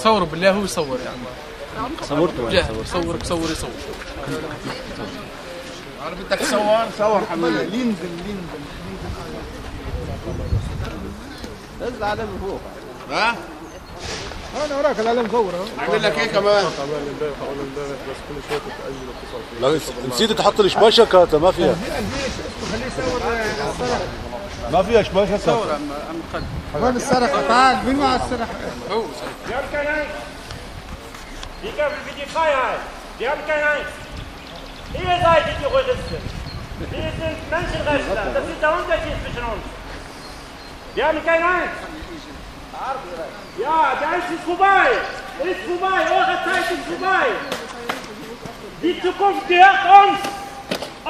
صوروا بالله، هو يصور يعني. صورته ولا صور يصور. عارف بدك صور حمامة لينزل نزل العلم فوق. ها؟ انا وراك العلم صور اهو. اعمل لك ايه كمان؟ بس كل شويه تتاجل اتصل لا نسيت تحط الشباشة كاتا ما فيها. خليه يصور ما فيها شباشة صور عم خالد. وين السرقه؟ تعال مين مع السرقه؟ هو Wir haben kein Angst. Wir kämpfen für die Freiheit. Wir haben keine Angst. Ihr seid die Terroristen. Wir sind Menschenrechtler. Das ist der Unterschied zwischen uns. Wir haben keine Angst. Ja, der Angst ist vorbei. Ist vorbei. Eure Zeit ist vorbei. Die Zukunft gehört uns.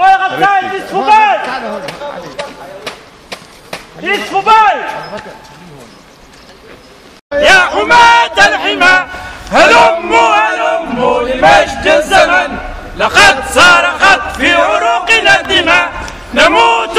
Eure Zeit ist vorbei. Ist vorbei. يا حماة الحمى هلموا لمجد الزمن، لقد صرخت في عروقنا الدماء، نموت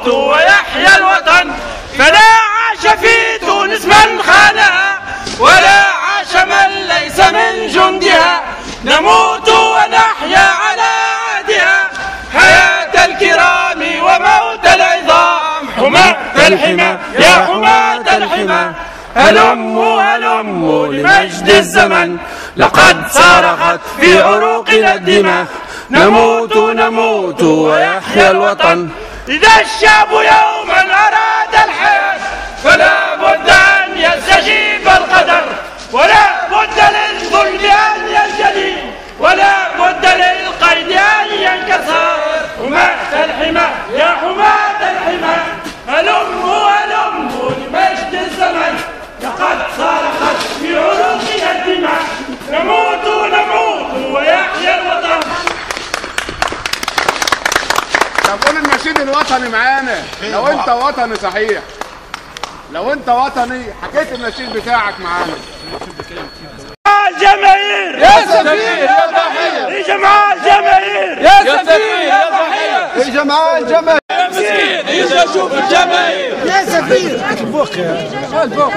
ويحيا الوطن، فلا عاش في تونس من خانها، ولا عاش من ليس من جندها، نموت ونحيا على عهدها، حياة الكرام وموت العظام. حماة الحمى يا حماة الحمى هلموا لمجد الزمن، لقد صرخت في عروقنا الدماء، نموت ويحيا الوطن. إذا الشعب يوما أراد الحياة فلا بد أن يستجيب القدر، ولا بد للظلم أن ينجلي، ولا بد للقيد أن ينكسر. حماة الحمى يا حماة الحمى هلموا لمجد الزمن، لقد صرخت في عروقنا الدماء، نموت ويحيا الوطن. طب قول النشيد الوطني معانا لو انت وطني صحيح. لو انت وطني حكيت النشيد بتاعك معانا. الجماهير يا سفير يا ضحيه، يا جماعة الجماهير يا سفير يا ضحيه، يا جماعه الجماهير، يا مسكين يجي اشوف الجماهير، يا سفير فوق يا فوق.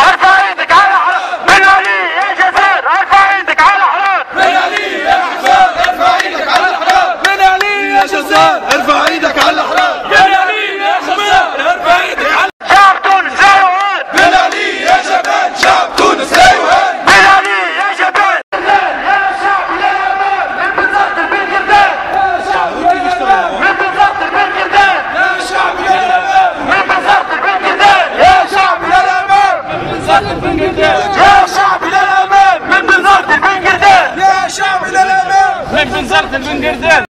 ارفع ايدك على حرام من علي يا جزار، ارفع ايدك على حرام من علي يا حسان، ارفع ايدك على حرام من علي يا جزار، ارفع ايدك على حرام من علي يا حسان، ارفع ايدك على شعب تونس لا يهان من علي يا جبان، شعب تونس لا يهان من علي يا جبان. يا شعب الى الامام من بنزرت البنجردان، يا شعب الى الامام من بنزرت البنجردان، يا شعب الى الامام من بنزرت البنجردان، يا شعب الى الامام من بنزرت البنجردان، يا شعب الى الامام من بنزرت البنجردان، يا شعب الى الامام من بنزرت البنجردان.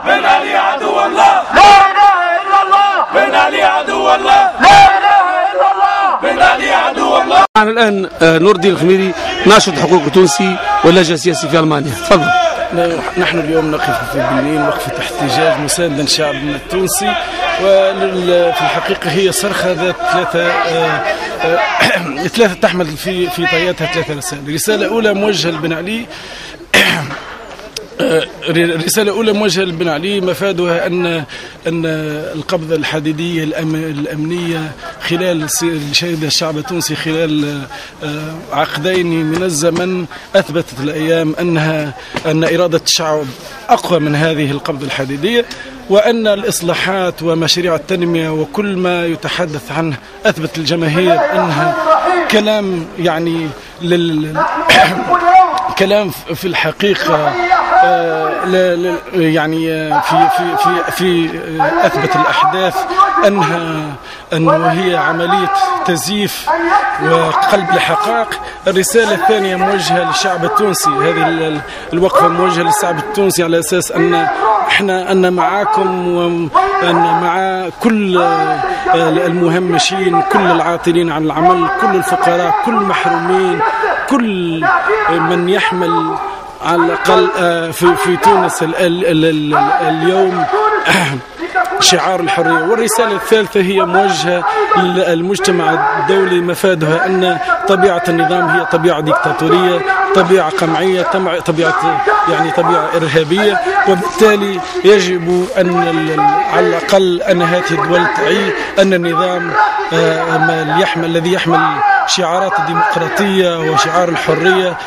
بن علي عدو الله، لا اله الا الله، بن علي عدو الله، لا اله الا الله، بن علي عدو الله. معنا الآن نور الدين الخميري ناشط حقوقي تونسي ولاجئ سياسي في ألمانيا. تفضل. نحن اليوم نقف في برلين وقفة احتجاج مساندا للشعب التونسي، وفي الحقيقة هي صرخة ذات ثلاثة تحمل في طياتها ثلاثة رسائل. رسالة أولى موجهة لبن علي، رسالة أولى موجهة لبن علي مفادها أن القبضة الحديدية الأمنية خلال شهد الشعب التونسي خلال عقدين من الزمن أثبتت الأيام أن إرادة الشعب أقوى من هذه القبضة الحديدية، وأن الإصلاحات ومشاريع التنمية وكل ما يتحدث عنه أثبت الجماهير أنها كلام يعني كلام في الحقيقة يعني في أثبت الأحداث أنه هي عملية تزييف وقلب الحقائق. الرسالة الثانية موجهة للشعب التونسي، هذه الوقفة موجهة للشعب التونسي على أساس أن معاكم وأن مع كل المهمشين، كل العاطلين عن العمل، كل الفقراء، كل المحرومين، كل من يحمل على الأقل في تونس اليوم شعار الحرية. والرسالة الثالثة هي موجهة للمجتمع الدولي مفادها أن طبيعة النظام هي طبيعة ديكتاتورية، طبيعة قمعية، طبيعة إرهابية، وبالتالي يجب أن على الأقل أن هذه الدول تعي أن النظام الذي يحمل شعارات الديمقراطية وشعار الحرية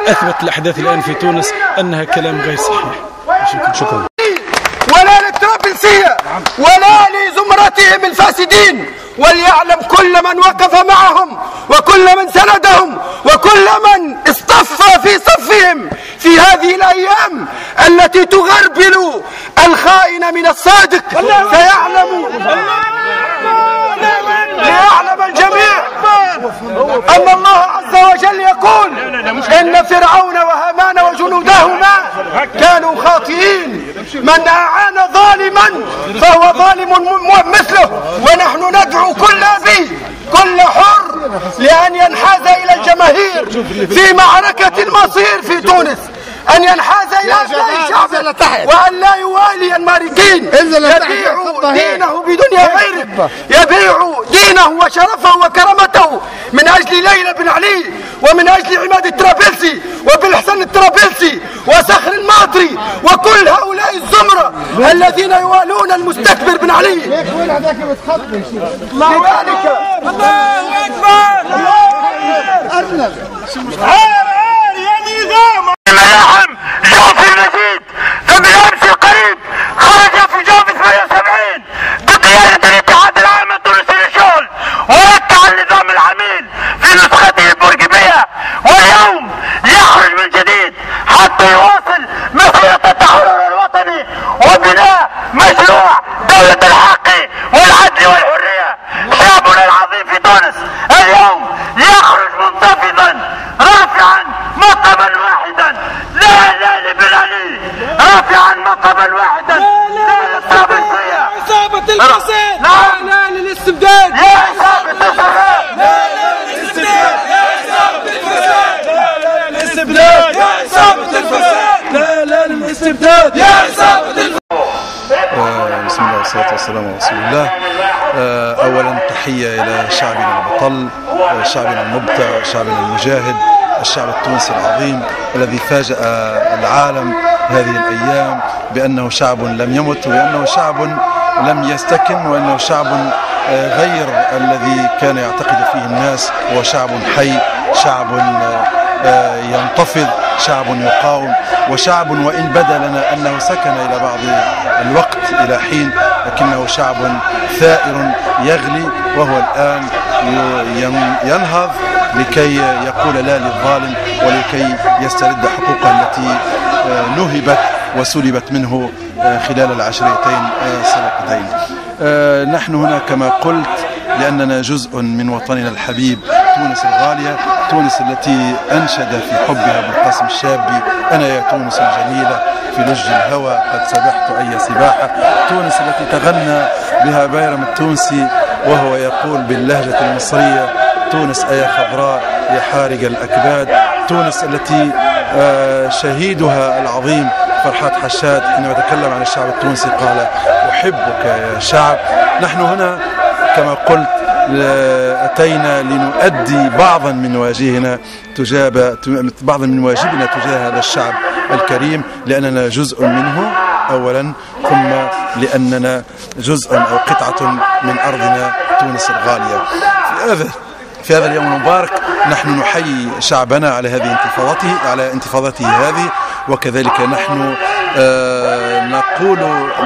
أثبت الأحداث الآن في تونس أنها كلام غير صحيح. شكرا. ولا للطرابلسية ولا لزمرتهم الفاسدين، وليعلم كل من وقف معهم وكل من سندهم وكل من اصطف في صفهم في هذه الأيام التي تغربل الخائن من الصادق. ليعلم الجميع أن الله عز وجل يقول إن فرعون وهامان وجنودهما كانوا خاطئين، من أعان ظالما فهو ظالم مثله، ونحن ندعو كل أبي كل حر لأن ينحاز إلى الجماهير في معركة المصير في تونس، أن ينحاز إلى أبناء شعبه وأن لا يوالي المارقين يبيع دينه بدنيا غيره، يبيع دينه وشرفه وكرامته من أجل ليلى بن علي ومن أجل عماد الطرابلسي وبالحسن الطرابلسي وصخر الماطري وكل هؤلاء الزمرة الذين يوالون المستكبر بن علي. لذلك الله أكبر ملاحم جوف المزيد فبالامس القريب خرج في جوف 78 بقيادة الاتحاد العام التونسي للشغل ووقع النظام العميل في نسخته البورقيبية، واليوم يخرج من جديد حتى يواصل مسيرة التحرر الوطني وبناء مشروع دولة الحق والعدل والحرية. شعبنا العظيم في تونس اليوم يخرج منتفضا رافعا مقاما واحدا لا لبن علي، رافعا مقاما واحدا لا للطرابلسية، يا عصابة الفساد، لا للاستبداد، يا عصابة الفساد، لا للاستبداد، يا عصابة الفساد، لا للاستبداد، يا عصابة الفساد، لا للاستبداد، يا عصابة الفساد. بسم الله والصلاة والسلام على رسول الله. أولا تحية إلى شعبنا البطل، شعبنا المبدع، شعبنا المجاهد، الشعب التونسي العظيم الذي فاجأ العالم هذه الأيام بأنه شعب لم يمت، وأنه شعب لم يستكن، وأنه شعب غير الذي كان يعتقد فيه الناس، هو شعب حي، شعب ينتفض، شعب يقاوم، وشعب وإن بدا لنا أنه سكن إلى بعض الوقت إلى حين، لكنه شعب ثائر يغلي، وهو الآن ينهض لكي يقول لا للظالم ولكي يسترد حقوقه التي نهبت وسلبت منه خلال العشريتين السابقتين. نحن هنا كما قلت لأننا جزء من وطننا الحبيب تونس الغالية، تونس التي أنشد في حبها بالقاسم الشابي أنا يا تونس الجميلة في لج الهوى قد سبحت أي سباحة، تونس التي تغنى بها بايرم التونسي وهو يقول باللهجة المصرية تونس أيا خضراء يا حارق الأكباد، تونس التي شهيدها العظيم فرحات حشاد حينما تكلم عن الشعب التونسي قال أحبك يا شعب. نحن هنا كما قلت أتينا لنؤدي بعضا من واجبنا تجاه هذا الشعب الكريم، لأننا جزء منه أولا، ثم لأننا جزء أو قطعة من أرضنا تونس الغالية. في هذا اليوم المبارك نحن نحيي شعبنا على انتفاضته هذه، وكذلك نحن نقول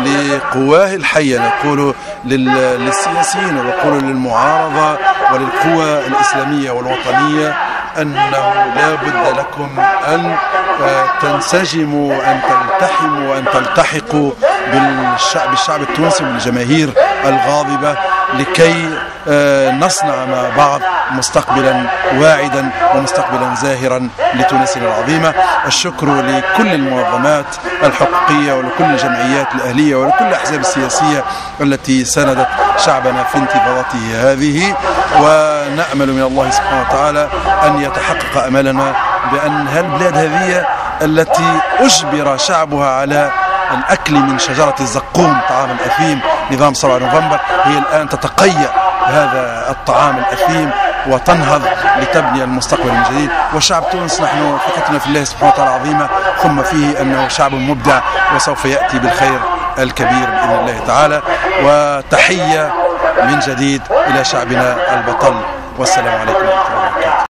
لقواه الحية، نقول للسياسيين ونقول للمعارضة وللقوى الإسلامية والوطنية أنه لا بد لكم أن تنسجموا، أن تلتحموا، أن تلتحقوا بالشعب التونسي والجماهير الغاضبة لكي نصنع مع بعض مستقبلا واعدا ومستقبلا زاهرا لتونسنا العظيمة. الشكر لكل المنظمات الحقوقية ولكل الجمعيات الأهلية ولكل الأحزاب السياسية التي ساندت شعبنا في انتفاضته هذه، ونأمل من الله سبحانه وتعالى أن يتحقق أملنا بأن هالبلاد هذه التي أجبر شعبها على الأكل من شجرة الزقوم طعام الأثيم نظام 7 نوفمبر هي الآن تتقيأ هذا الطعام الأثيم وتنهض لتبني المستقبل من جديد. وشعب تونس نحن ثقتنا في الله سبحانه وتعالى عظيمة، ثم فيه أنه شعب مبدع وسوف يأتي بالخير الكبير بإذن الله تعالى. وتحية من جديد إلى شعبنا البطل والسلام عليكم ورحمة الله وبركاته.